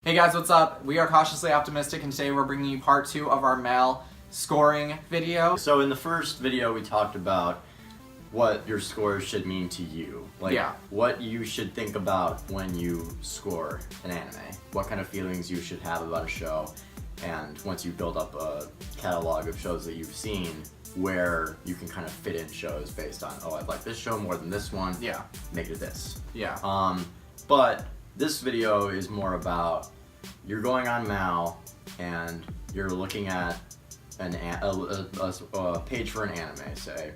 Hey guys, what's up? We are Cautiously Optimistic, and today we're bringing you part 2 of our Mal scoring video. So in the first video we talked about what your scores should mean to you. What you should think about when you score an anime. What kind of feelings you should have about a show. And once you build up a catalog of shows that you've seen, where you can kind of fit in shows based on, oh, I like this show more than this one. Yeah. Make it this. Yeah. But this video is more about you're going on Mal and you're looking at a page for an anime, say,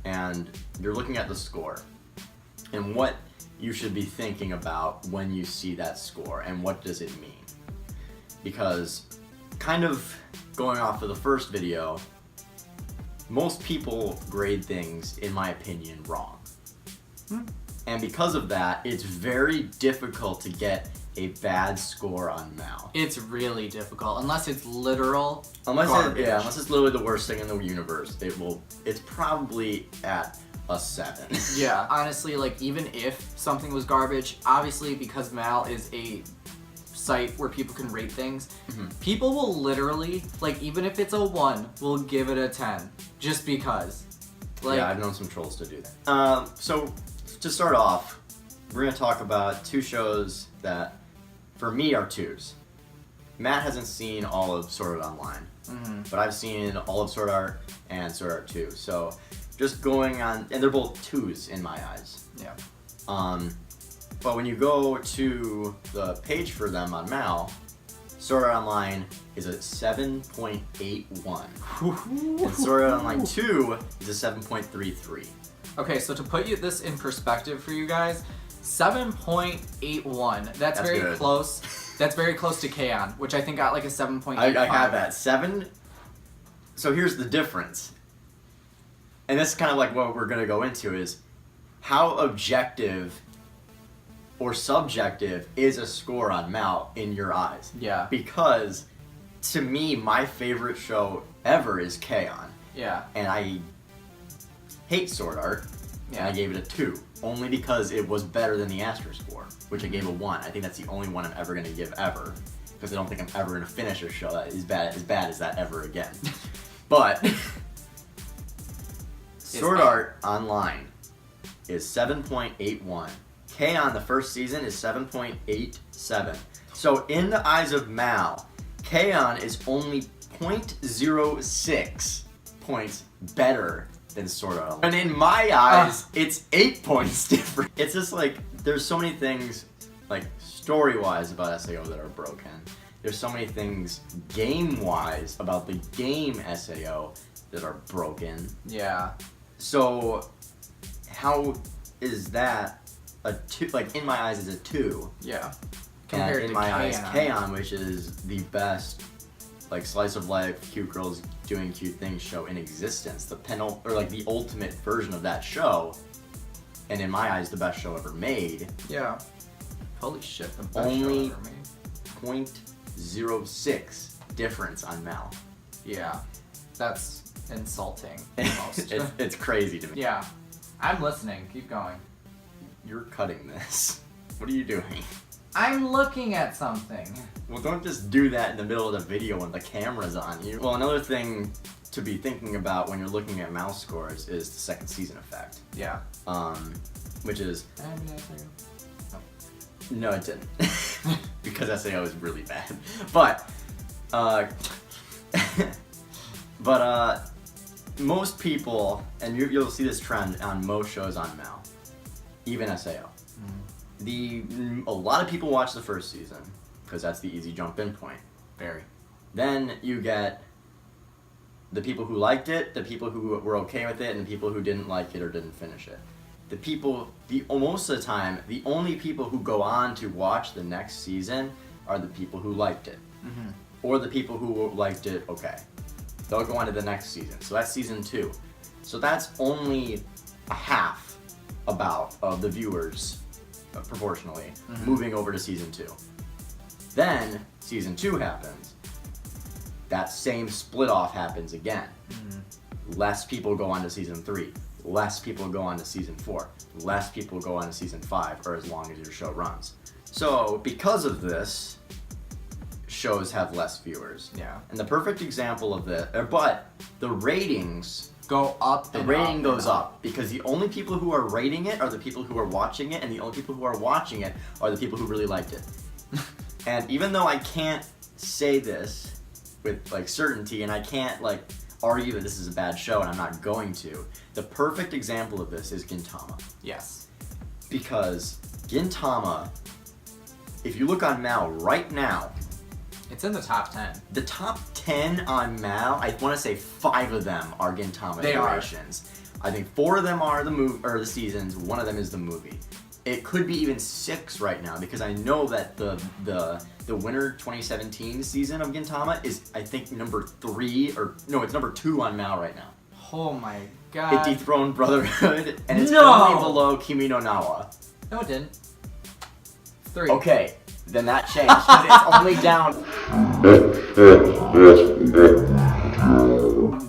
and you're looking at the score and what you should be thinking about when you see that score and what does it mean. Because kind of going off of the first video, most people grade things, in my opinion, wrong. And because of that, it's very difficult to get a bad score on Mal. It's really difficult, unless it's literal garbage. Unless it's literally the worst thing in the universe. It's probably at a 7. Yeah, honestly, like, even if something was garbage, obviously because Mal is a site where people can rate things, people will literally, like, even if it's a 1, will give it a 10, just because. Like, yeah, I've known some trolls to do that. So, to start off, we're going to talk about 2 shows that, for me, are 2s. Matt hasn't seen all of Sword Art Online, but I've seen all of Sword Art and Sword Art 2. So, just going on, and they're both 2s in my eyes. Yeah. But when you go to the page for them on Mal, Sword Art Online is a 7.81. And Sword Art Online 2 is a 7.33. Okay, so to put this in perspective for you guys, 7.81. That's very good. Close. That's very close to K-On!, which I think got like a 7.85. I have that. 7. So here's the difference. And this is kind of like what we're going to go into is how objective or subjective is a score on Mal in your eyes. Yeah. Because to me, my favorite show ever is K-On! Yeah. And I hate Sword Art, and I gave it a 2, only because it was better than the Astra score, which I gave a 1. I think that's the only one I'm ever going to give ever, because I don't think I'm ever going to finish a show that is bad as that ever again. But Sword Art Online is 7.81. K-On! The first season is 7.87. So in the eyes of Mal, K-On! Is only 0.06 points better than Sword Art Online. And in my eyes, it's 8 points different. It's just like, there's so many things, like, story-wise about SAO that are broken. There's so many things game-wise about the game SAO that are broken. Yeah. So, how is that a 2? Like, in my eyes, is a 2. Yeah. And in my eyes, K-On!, which is the best, like, slice of life, cute girls doing cute things show in existence. The the ultimate version of that show, and in my eyes, the best show ever made. Yeah. Holy shit, the best only show ever made. 0.06 difference on Mal. Yeah. That's insulting almost. It's crazy to me. Yeah. I'm listening. Keep going. You're cutting this. What are you doing? I'm looking at something. Well, don't just do that in the middle of the video when the camera's on you. Well, another thing to be thinking about when you're looking at Mal scores is the second season effect. Yeah. Which is... No, it didn't. Because SAO is really bad. But, most people, and you'll see this trend on most shows on Mal, even SAO. A lot of people watch the first season, because that's the easy jump-in point. Very. Then you get the people who liked it, the people who were okay with it, and the people who didn't like it or didn't finish it. Most of the time, the only people who go on to watch the next season are the people who liked it. Or the people who liked it okay. They'll go on to the next season. So that's season 2. So that's only a half of the viewers, proportionally, moving over to season 2. Then, season 2 happens. That same split off happens again. Less people go on to season 3. Less people go on to season 4. Less people go on to season 5, or as long as your show runs. So, because of this, shows have less viewers. Yeah. And the perfect example of this, but the ratings, Go up. the rating goes up because the only people who are rating it are the people who are watching it, and the only people who are watching it are the people who really liked it. And even though I can't say this with like certainty, and I can't like argue that this is a bad show, and I'm not going to, the perfect example of this is Gintama. Yes. Because Gintama, if you look on Mal right now, It's in the top 10. the top 10 on Mal, I want to say 5 of them are Gintama They are. iterations. I think 4 of them are the the seasons, 1 of them is the movie. It could be even 6 right now because I know that the winter 2017 season of Gintama is, I think, number 3 or no, it's number 2 on Mal right now. Oh my It god. dethroned Brotherhood, and it's No! only below Kimi no Nawa. No, it didn't. 3. Okay, then that changed because it's only down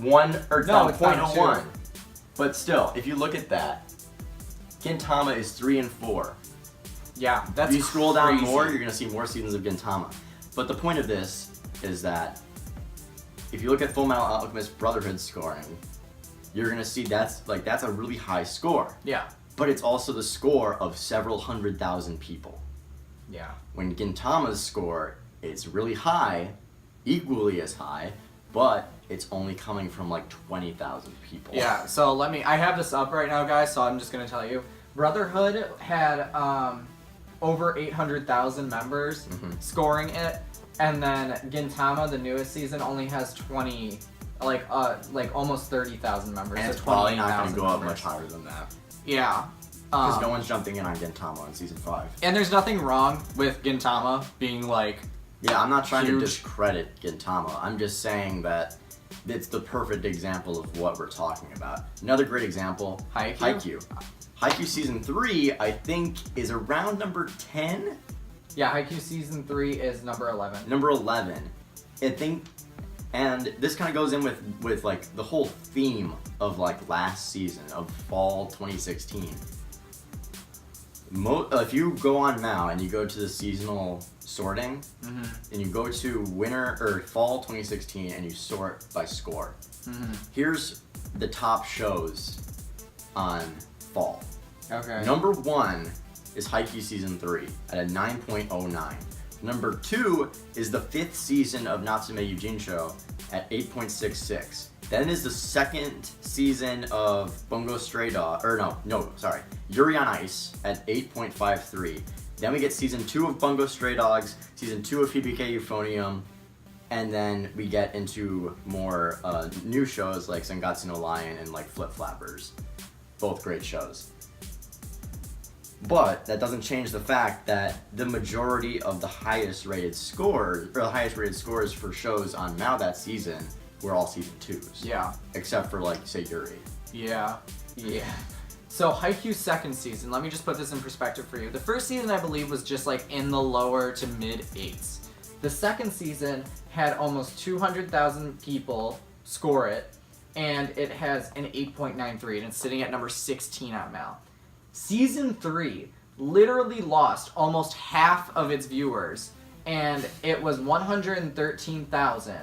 1 or No, down it's down 0.01. But still, if you look at that, Gintama is 3 and 4. Yeah, that's If you scroll down crazy. more, you're gonna see more seasons of Gintama. But the point of this is that if you look at Full Metal Alchemist Brotherhood scoring, you're gonna see that's a really high score. Yeah. But it's also the score of several 100,000 people. Yeah. When Gintama's score is really high, equally as high, but it's only coming from like 20,000 people. Yeah, so I have this up right now, guys, so I'm just going to tell you. Brotherhood had over 800,000 members scoring it, and then Gintama, the newest season, only has almost 30,000 members. And so it's probably not going to 28,000 go up members. much higher than that. Yeah. Because no one's jumping in on Gintama in season 5. And there's nothing wrong with Gintama being Yeah, I'm not trying huge. to discredit Gintama. I'm just saying that it's the perfect example of what we're talking about. Another great example, Haikyuu? Haikyuu season 3, I think, is around number 10? Yeah, Haikyuu season 3 is number 11. Number 11. I think, and this kind of goes in with like the whole theme of like last season, of fall 2016. If you go on now and you go to the seasonal sorting, and you go to winter or fall 2016 and you sort by score, here's the top shows on fall. Okay. Number 1 is Haikyuu season 3 at a 9.09. Number 2 is the 5th season of Natsume Yujincho at 8.66. Then is the 2nd season of Bungo Stray Dog, Yuri on Ice at 8.53. Then we get season 2 of Bungo Stray Dogs, season 2 of Hibike Euphonium, and then we get into more new shows like Sengatsu no Lion and like Flip Flappers. Both great shows. But that doesn't change the fact that the majority of the highest rated scores for shows on Mal that season were all season 2s. Yeah. Except for like, say, Yuri. Yeah. So Haikyuu's second season, let me just put this in perspective for you. The first season, I believe, was just like in the lower to mid 8s. The second season had almost 200,000 people score it, and it has an 8.93, and it's sitting at number 16 on Mal. Season 3 literally lost almost half of its viewers, and it was 113,000,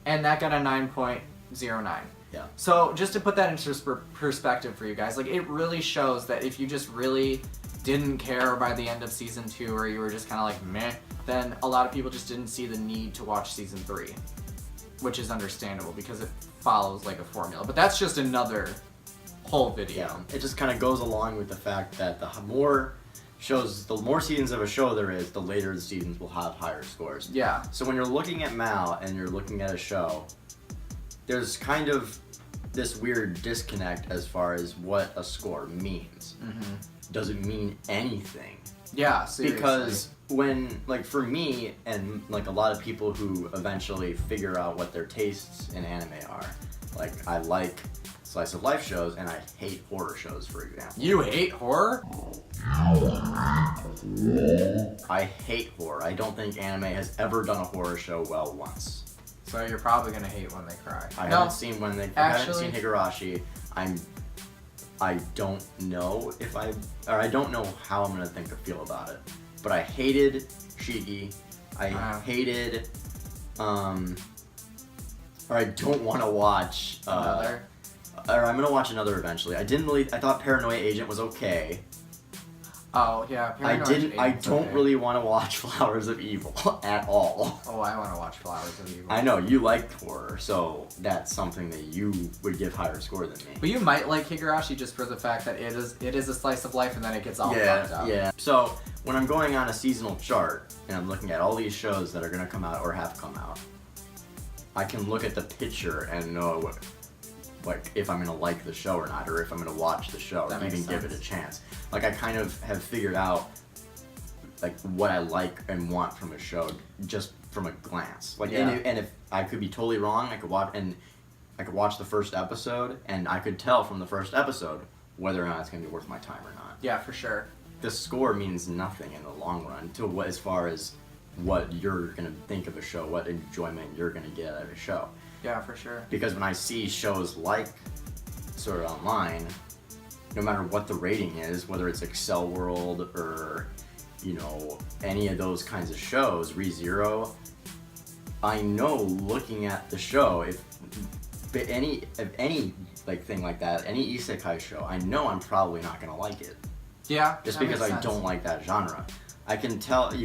and that got a 9.09. Yeah. So just to put that into perspective for you guys, like it really shows that if you just really didn't care by the end of season 2, or you were just kind of like meh, then a lot of people just didn't see the need to watch season 3, which is understandable because it follows like a formula. But that's just another whole video. Yeah. It just kind of goes along with the fact that the more seasons of a show there is, the later the seasons will have higher scores. Yeah. So when you're looking at Mal and you're looking at a show, there's kind of this weird disconnect as far as what a score means. Does it mean anything? Yeah, seriously. Because when, like, for me and like a lot of people who eventually figure out what their tastes in anime are, like I like slice of life shows and I hate horror shows, for example. You hate horror? I hate horror. I don't think anime has ever done a horror show well once. So you're probably gonna hate When They Cry. I haven't seen I haven't seen Higurashi. I don't know I don't know how I'm gonna feel about it. But I hated Shiki. I hated, or I don't want to watch. Another. Or I'm gonna watch another eventually. I thought Paranoia Agent was okay. Oh yeah, I don't really want to watch Flowers of Evil at all. Oh, I want to watch Flowers of Evil. I know you like horror, so that's something that you would give higher score than me. But you might like Higurashi just for the fact that it is a slice of life, and then it gets all fucked up. Yeah. So when I'm going on a seasonal chart and I'm looking at all these shows that are gonna come out or have come out, I can look at the picture and know like if I'm gonna like the show or not, or if I'm gonna watch the show, or even give it a chance. Like I kind of have figured out like what I like and want from a show just from a glance. Like and if I could be totally wrong, I could watch the first episode and I could tell from the first episode whether or not it's gonna be worth my time or not. Yeah, for sure. The score means nothing in the long run to what as far as what you're gonna think of a show, what enjoyment you're gonna get out of a show. Yeah, for sure. Because when I see shows like Sword Art Online, no matter what the rating is, whether it's Excel World or, you know, any of those kinds of shows, ReZero, I know looking at the show, if any like thing like that, any isekai show, I know I'm probably not gonna like it. Yeah. Just because I don't like that genre. You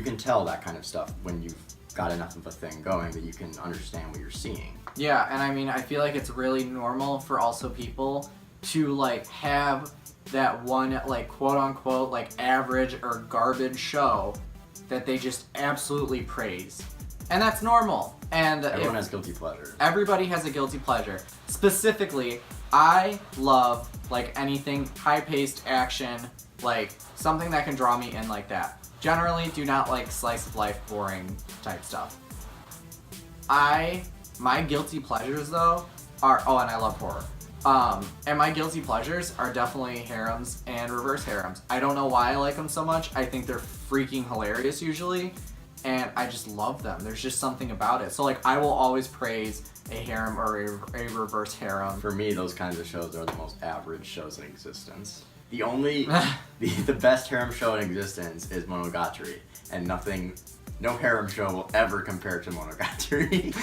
can tell that kind of stuff when you've got enough of a thing going that you can understand what you're seeing. Yeah, and I mean, I feel like it's really normal for also people to like have that one like quote unquote like average or garbage show that they just absolutely praise. And that's normal. And everyone has guilty pleasures. Everybody has a guilty pleasure. Specifically, I love like anything high-paced action, like something that can draw me in like that. Generally do not like slice of life boring type stuff. My guilty pleasures though are and I love horror. And my guilty pleasures are definitely harems and reverse harems. I don't know why I like them so much. I think they're freaking hilarious usually, and I just love them. There's just something about it. So like I will always praise a harem or a reverse harem. For me, those kinds of shows are the most average shows in existence. The only the best harem show in existence is Monogatari, and no harem show will ever compare to Monogatari.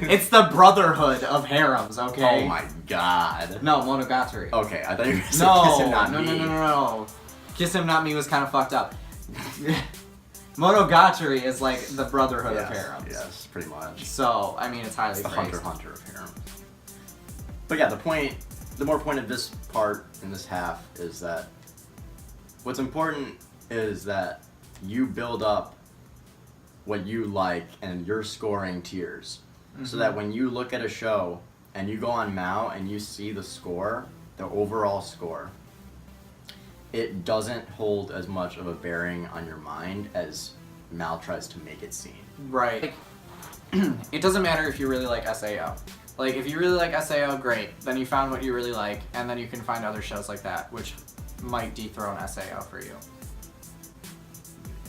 It's the brotherhood of harems, okay? Oh my god. No, Monogatari. Okay, I thought you were saying Kiss Him Not Me. No. Kiss Him Not Me was kind of fucked up. Monogatari is like the brotherhood of harems. Yes, pretty much. So, I mean, it's highly the praised. Hunter of harems. But yeah, the more point of this part in this half is that what's important is that you build up what you like and you're scoring tiers. Mm-hmm. So that when you look at a show and you go on Mao and you see the score, the overall score, it doesn't hold as much of a bearing on your mind as Mal tries to make it seem. Right. It doesn't matter if you really like SAO. Like, if you really like SAO, great. Then you found what you really like, and then you can find other shows like that, which might dethrone SAO for you.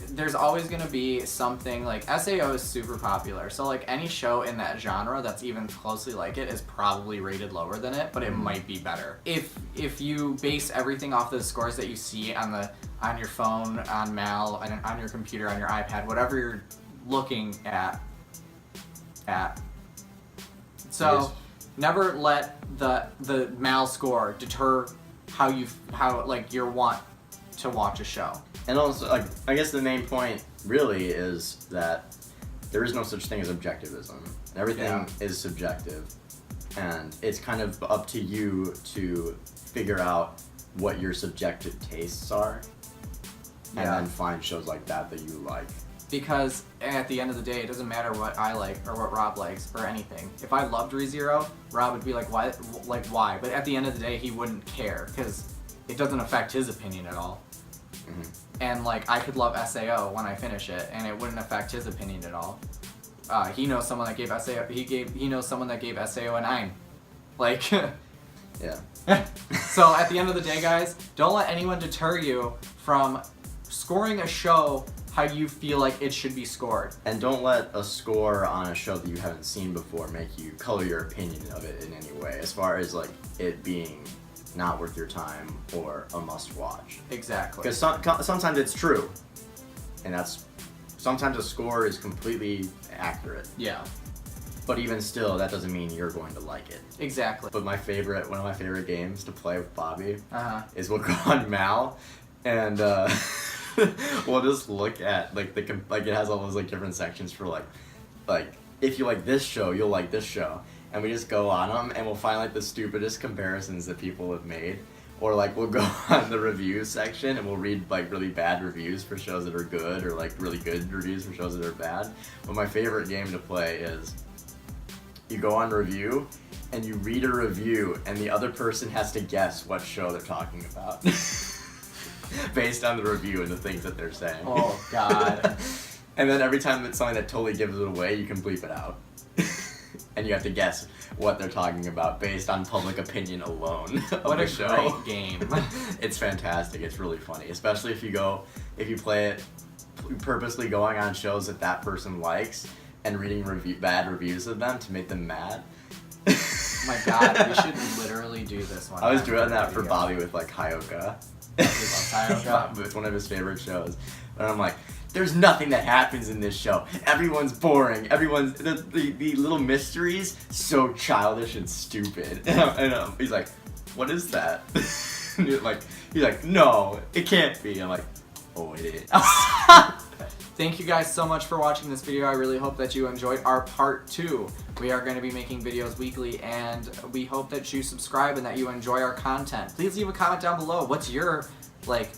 There's always going to be something, like, SAO is super popular, so, like, any show in that genre that's even closely like it is probably rated lower than it, but it might be better. If you base everything off the scores that you see on your phone, on Mal, on your computer, on your iPad, whatever you're looking at. So, never let the Mal score deter how your want to watch a show. And also, like, I guess the main point really is that there is no such thing as objectivism. Everything is subjective, and it's kind of up to you to figure out what your subjective tastes are, and then find shows like that you like. Because at the end of the day, it doesn't matter what I like or what Rob likes or anything. If I loved ReZero, Rob would be like, why? Like, why? But at the end of the day, he wouldn't care because it doesn't affect his opinion at all. Mm-hmm. And like, I could love SAO when I finish it, and it wouldn't affect his opinion at all. He knows someone that gave SAO. He knows someone that gave SAO a 9. Like, yeah. So at the end of the day, guys, don't let anyone deter you from scoring a show how you feel like it should be scored. And don't let a score on a show that you haven't seen before make you color your opinion of it in any way, as far as like it being not worth your time or a must watch. Exactly. Because sometimes it's true, and that's sometimes a score is completely accurate. Yeah. But even still, that doesn't mean you're going to like it. Exactly. But one of my favorite games to play with Bobby is we'll go on Mal, and we'll just look at like it has all those like different sections for like if you like this show, you'll like this show, and we just go on them and we'll find like the stupidest comparisons that people have made, or like we'll go on the review section and we'll read like really bad reviews for shows that are good, or like really good reviews for shows that are bad. But my favorite game to play is, you go on review, and you read a review, and the other person has to guess what show they're talking about. Based on the review and the things that they're saying. Oh, God. And then every time it's something that totally gives it away, you can bleep it out. And you have to guess what they're talking about based on public opinion alone of What the a show. great game. It's fantastic. It's really funny. Especially if you play it purposely going on shows that person likes, and reading bad reviews of them to make them mad. My God, we should literally do this one. I was doing that for Bobby with like Hyoka. Hyoka. It's one of his favorite shows. And I'm like, there's nothing that happens in this show. Everyone's boring. The little mysteries, so childish and stupid. And he's like, what is that? And he's like, no, it can't be. I'm like, oh, it is. Thank you guys so much for watching this video. I really hope that you enjoyed our part 2. We are going to be making videos weekly, and we hope that you subscribe and that you enjoy our content. Please leave a comment down below. What's your, like,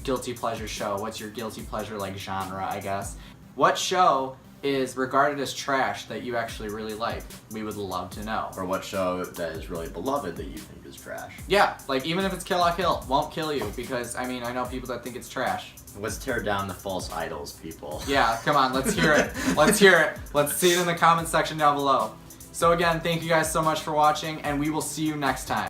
guilty pleasure show? What's your guilty pleasure, like, genre, I guess? What show is regarded as trash that you actually really like? We would love to know. Or what show that is really beloved that you think is trash? Yeah, like, even if it's Kill la Kill, won't kill you, because, I mean, I know people that think it's trash. Let's tear down the false idols, people. Yeah, come on, let's hear it. Let's hear it. Let's see it in the comment section down below. So again, thank you guys so much for watching, and we will see you next time.